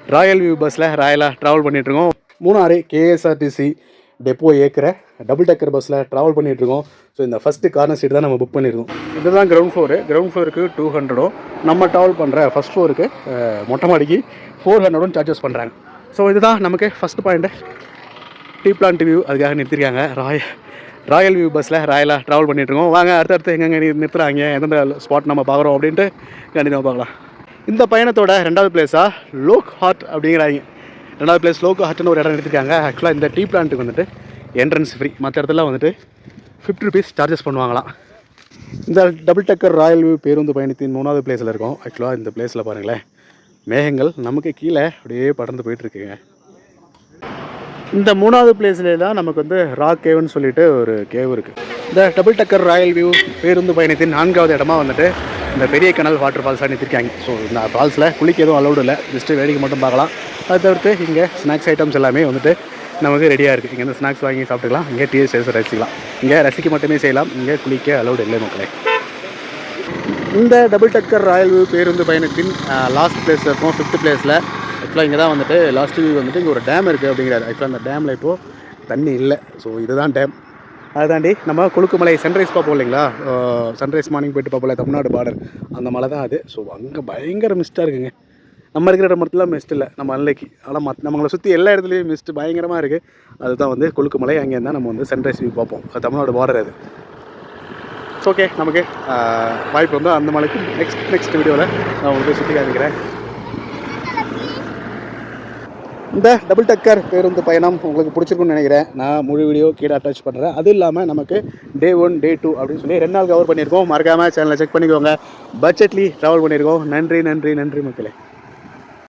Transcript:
Royal view பஸ்ஸில் ராயலாக travel பண்ணிகிட்ருக்கோம். Munnar KSRTC depot ஏற்கிற double டக்கர் பஸ்ஸில் ட்ராவல் பண்ணிகிட்ருக்கோம். ஸோ இந்த ஃபஸ்ட்டு கார்னர் சீட் தான் நம்ம புக் பண்ணியிருக்கோம். இதுதான் கிரவுண்ட் ஃப்ளோருக்கு 200 நம்ம ட்ராவல் பண்ணுற ஃபஸ்ட் ஃப்ளோருக்கு மொட்டை மாடிக்கு 400 சார்ஜஸ் பண்ணுறாங்க. ஸோ இதுதான் நமக்கு first point. Tea plant view அதுக்காக நிறுத்திருக்காங்க. ராயல் வியூ பஸ்ஸில் ராயலாக ட்ராவல் பண்ணிகிட்ருக்கோம். வாங்க அடுத்தடுத்து எங்கெங்கே நிறுத்துறாங்க, எந்தெந்த ஸ்பாட் நம்ம பார்க்குறோம் அப்படின்ட்டு கண்டினியூ பார்க்கலாம். இந்த பயணத்தோட 2வது பிளேஸாக லோக் ஹார்ட் அப்படிங்கிறாங்க. 2வது பிளேஸ் லோக் ஹார்ட்னு ஒரு இடம் எடுத்துருக்காங்க. ஆக்சுவலாக இந்த டீ பிளான்ட்டுக்கு வந்துட்டு என்ட்ரன்ஸ் ஃப்ரீ, மற்ற இடத்துல வந்துட்டு 50 ருபீஸ் சார்ஜஸ் பண்ணுவாங்களாம். இந்த டபுள் டக்கர் ராயல் வியூ பேருந்து பயணத்தின் 3வது பிளேஸில் இருக்கும். ஆக்சுவலாக இந்த பிளேஸில் பாருங்களேன், மேகங்கள் நமக்கு கீழே அப்படியே படர்ந்து போயிட்டுருக்குங்க. இந்த 3வது பிளேஸ்லேயே தான் நமக்கு வந்து ராக் கேவ்னு சொல்லிட்டு ஒரு கேவ் இருக்குது. இந்த டபுள் டக்கர் ராயல் வியூ பேருந்து பயணத்தின் 4வது இடமா வந்துட்டு இந்த பெரிய கனல் வாட்டர் ஃபால்ஸாக நிறுத்திருக்காங்க. ஸோ இந்த ஃபால்ஸில் குளிக்க எதுவும் அலௌடு இல்லை, ஜஸ்ட்டு வேடிக்கை மட்டும் பார்க்கலாம். அது தவிர்த்து இங்கே ஸ்நாக்ஸ் ஐட்டம்ஸ் எல்லாமே வந்துட்டு நமக்கு ரெடியாக இருக்குது. இங்கே ஸ்நாக்ஸ் வாங்கி சாப்பிட்டுக்கலாம், இங்கே டீச்சர்ஸ் ரசிக்கலாம். இங்கே ரசிக்க மட்டுமே செய்யலாம், இங்கே குளிக்க அலௌடு இல்லை மக்களே. இந்த டபுள் டக்கர் ராயல் வியூ பேருந்து பயணத்தின் லாஸ்ட் பிளேஸில் இருக்கும், 5th பிளேஸில். ஆக்சுவலாக இங்கே தான் வந்துட்டு லாஸ்ட் வியூ வந்துட்டு இங்கே ஒரு டேம் இருக்குது அப்படிங்கிறாரு. ஆக்சுவலாக அந்த டேமில் இப்போது தண்ணி இல்லை. ஸோ இதுதான் டேம். அதை தாண்டி நம்ம கொழுக்குமலை சன்ரைஸ் பார்ப்போம் இல்லைங்களா, சன்ரைஸ் மார்னிங் போய்ட்டு பார்ப்போம்ல, தமிழ்நாடு பார்டர் அந்த மலை தான் அது. ஸோ அங்கே பயங்கர மிஸ்ட்டாக இருக்குங்க. நம்ம இருக்கிற இடம் மட்டும் மிஸ்ட் இல்லை, நம்ம அன்னைக்கு. ஆனால் நம்மளை சுற்றி எல்லா இடத்துலையும் மிஸ்ட்டு பயங்கரமாக இருக்குது. அதுதான் வந்து கொழுக்குமலை. அங்கே இருந்தால் நம்ம வந்து சன்ரைஸ் வியூ பார்ப்போம். அது தமிழ்நாடு பார்டர் அது. ஓகே, நமக்கு வாய்ப்பு வந்து அந்த மலைக்கு நெக்ஸ்ட் வீடியோவில் நான் உங்களுக்கு சுற்றி காமிக்கிறேன். இந்த டபுள் டக்கர் பேருந்து பயணம் உங்களுக்கு பிடிச்சிருக்குன்னு நினைக்கிறேன். நான் முழு வீடியோ கீழே அட்டாச் பண்ணுறேன். அது இல்லாமல் நமக்கு Day 1 Day 2 அப்படின்னு சொல்லி 2 நாள் கவர் பண்ணியிருக்கோம். மறக்காமல் சேனலை செக் பண்ணிக்கோங்க. பட்ஜெட்லி ட்ராவல் பண்ணியிருக்கோம். நன்றி மக்களே.